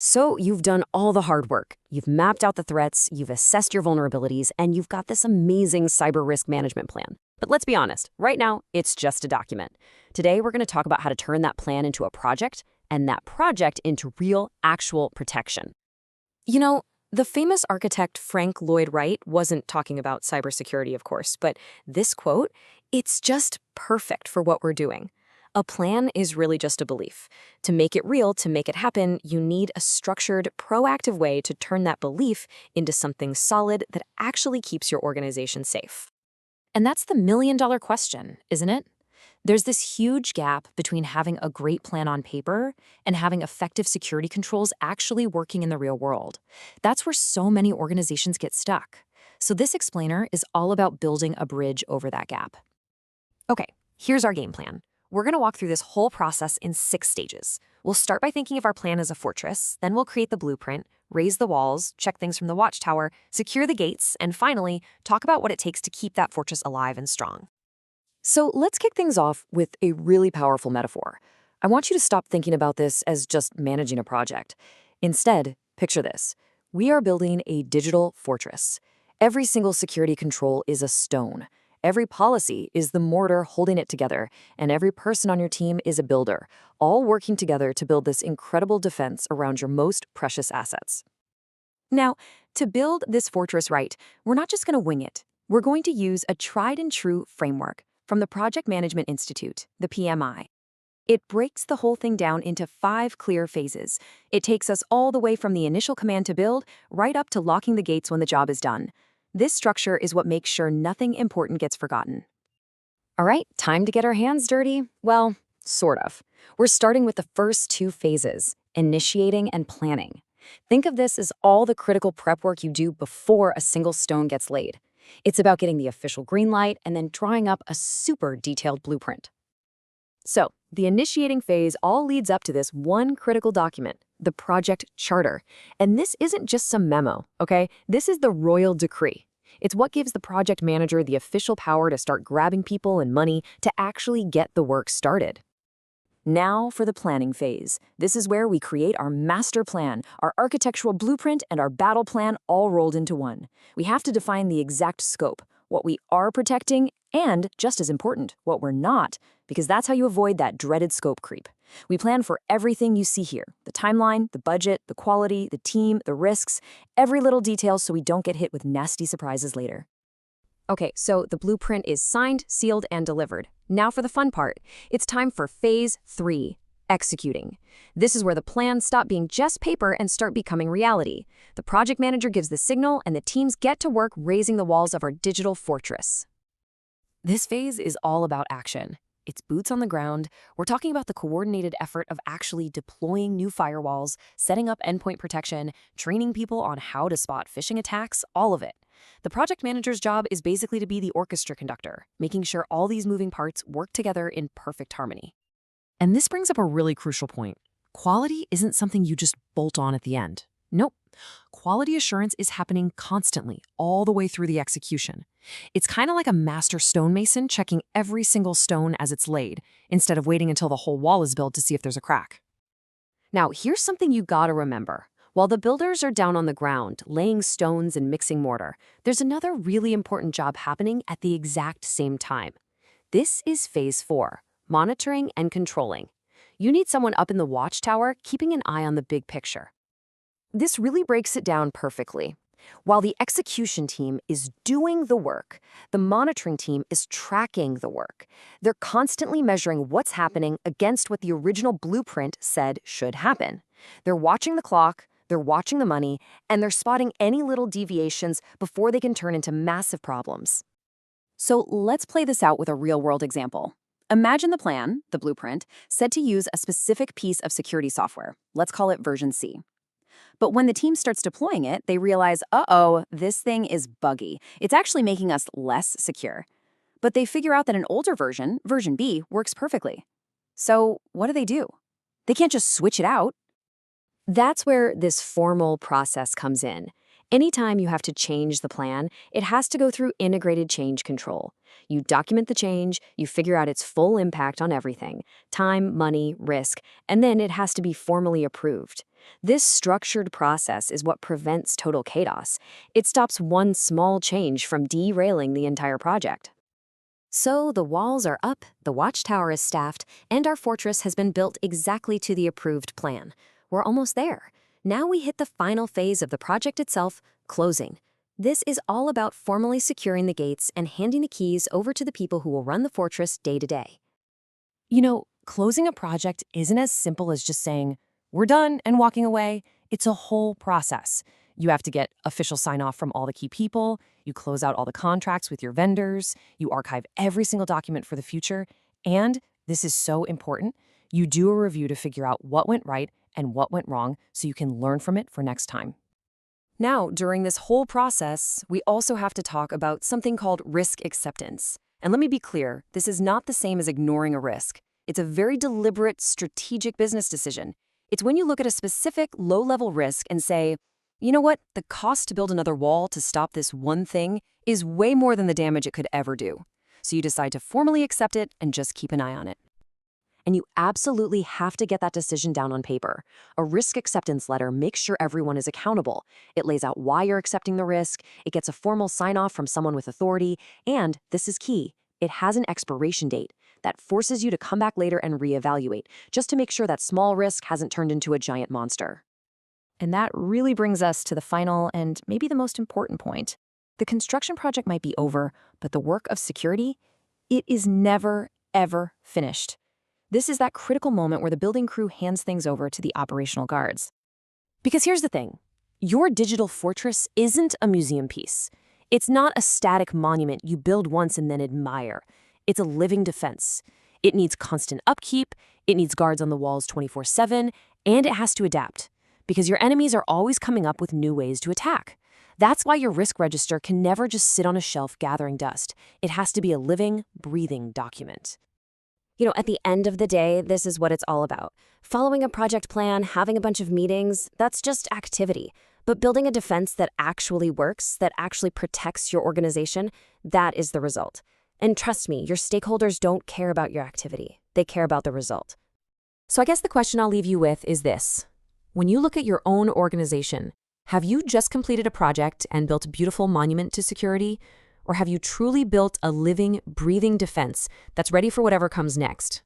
So you've done all the hard work. You've mapped out the threats, you've assessed your vulnerabilities, and you've got this amazing cyber risk management plan. But let's be honest, right now, it's just a document. Today, we're going to talk about how to turn that plan into a project, and that project into real, actual protection. You know, the famous architect Frank Lloyd Wright wasn't talking about cybersecurity, of course, but this quote, it's just perfect for what we're doing. A plan is really just a belief. To make it real, to make it happen, you need a structured, proactive way to turn that belief into something solid that actually keeps your organization safe. And that's the million-dollar question, isn't it? There's this huge gap between having a great plan on paper and having effective security controls actually working in the real world. That's where so many organizations get stuck. So this explainer is all about building a bridge over that gap. Okay, here's our game plan. We're going to walk through this whole process in 6 stages. We'll start by thinking of our plan as a fortress, then we'll create the blueprint, raise the walls, check things from the watchtower, secure the gates, and finally, talk about what it takes to keep that fortress alive and strong. So let's kick things off with a really powerful metaphor. I want you to stop thinking about this as just managing a project. Instead, picture this. We are building a digital fortress. Every single security control is a stone. Every policy is the mortar holding it together, and every person on your team is a builder, all working together to build this incredible defense around your most precious assets. Now, to build this fortress right, we're not just going to wing it. We're going to use a tried-and-true framework from the Project Management Institute, the PMI. It breaks the whole thing down into 5 clear phases. It takes us all the way from the initial command to build, right up to locking the gates when the job is done. This structure is what makes sure nothing important gets forgotten. All right, time to get our hands dirty. Well, sort of. We're starting with the first 2 phases, initiating and planning. Think of this as all the critical prep work you do before a single stone gets laid. It's about getting the official green light and then drawing up a super detailed blueprint. So, the initiating phase all leads up to this one critical document, the project charter. And this isn't just some memo, okay? This is the royal decree. It's what gives the project manager the official power to start grabbing people and money to actually get the work started. Now for the planning phase. This is where we create our master plan, our architectural blueprint, and our battle plan all rolled into one. We have to define the exact scope, what we are protecting, and, just as important, what we're not, because that's how you avoid that dreaded scope creep. We plan for everything you see here, the timeline, the budget, the quality, the team, the risks, every little detail so we don't get hit with nasty surprises later. Okay, so the blueprint is signed, sealed, and delivered. Now for the fun part. It's time for phase 3, executing. This is where the plans stop being just paper and start becoming reality. The project manager gives the signal, and the teams get to work raising the walls of our digital fortress. This phase is all about action. It's boots on the ground. We're talking about the coordinated effort of actually deploying new firewalls, setting up endpoint protection, training people on how to spot phishing attacks, all of it. The project manager's job is basically to be the orchestra conductor, making sure all these moving parts work together in perfect harmony. And this brings up a really crucial point. Quality isn't something you just bolt on at the end. Nope. Quality assurance is happening constantly, all the way through the execution. It's kind of like a master stonemason checking every single stone as it's laid, instead of waiting until the whole wall is built to see if there's a crack. Now, here's something you gotta remember. While the builders are down on the ground, laying stones and mixing mortar, there's another really important job happening at the exact same time. This is phase 4, monitoring and controlling. You need someone up in the watchtower keeping an eye on the big picture. This really breaks it down perfectly. While the execution team is doing the work, the monitoring team is tracking the work. They're constantly measuring what's happening against what the original blueprint said should happen. They're watching the clock, they're watching the money, and they're spotting any little deviations before they can turn into massive problems. So let's play this out with a real-world example. Imagine the plan, the blueprint, said to use a specific piece of security software. Let's call it version C. But when the team starts deploying it, they realize, uh-oh, this thing is buggy. It's actually making us less secure. But they figure out that an older version, version B, works perfectly. So what do? They can't just switch it out. That's where this formal process comes in. Anytime you have to change the plan, it has to go through integrated change control. You document the change, you figure out its full impact on everything, time, money, risk, and then it has to be formally approved. This structured process is what prevents total chaos. It stops one small change from derailing the entire project. So the walls are up, the watchtower is staffed, and our fortress has been built exactly to the approved plan. We're almost there. Now we hit the final phase of the project itself, closing. This is all about formally securing the gates and handing the keys over to the people who will run the fortress day to day. Closing a project isn't as simple as just saying, we're done and walking away. It's a whole process. You have to get official sign-off from all the key people, you close out all the contracts with your vendors, you archive every single document for the future, and, this is so important, you do a review to figure out what went right and what went wrong so you can learn from it for next time. Now, during this whole process, we also have to talk about something called risk acceptance. And let me be clear, this is not the same as ignoring a risk. It's a very deliberate, strategic business decision. It's when you look at a specific, low-level risk and say, you know what, the cost to build another wall to stop this one thing is way more than the damage it could ever do. So you decide to formally accept it and just keep an eye on it. And you absolutely have to get that decision down on paper. A risk acceptance letter makes sure everyone is accountable. It lays out why you're accepting the risk, it gets a formal sign-off from someone with authority, and, this is key, it has an expiration date that forces you to come back later and reevaluate, just to make sure that small risk hasn't turned into a giant monster. And that really brings us to the final and maybe the most important point. The construction project might be over, but the work of security, it is never, ever finished. This is that critical moment where the building crew hands things over to the operational guards. Because here's the thing, your digital fortress isn't a museum piece. It's not a static monument you build once and then admire. It's a living defense. It needs constant upkeep, it needs guards on the walls 24/7, and it has to adapt. Because your enemies are always coming up with new ways to attack. That's why your risk register can never just sit on a shelf gathering dust. It has to be a living, breathing document. At the end of the day, this is what it's all about. Following a project plan, having a bunch of meetings, that's just activity. But building a defense that actually works, that actually protects your organization, that is the result. And trust me, your stakeholders don't care about your activity. They care about the result. So I guess the question I'll leave you with is this. When you look at your own organization, have you just completed a project and built a beautiful monument to security? Or have you truly built a living, breathing defense that's ready for whatever comes next?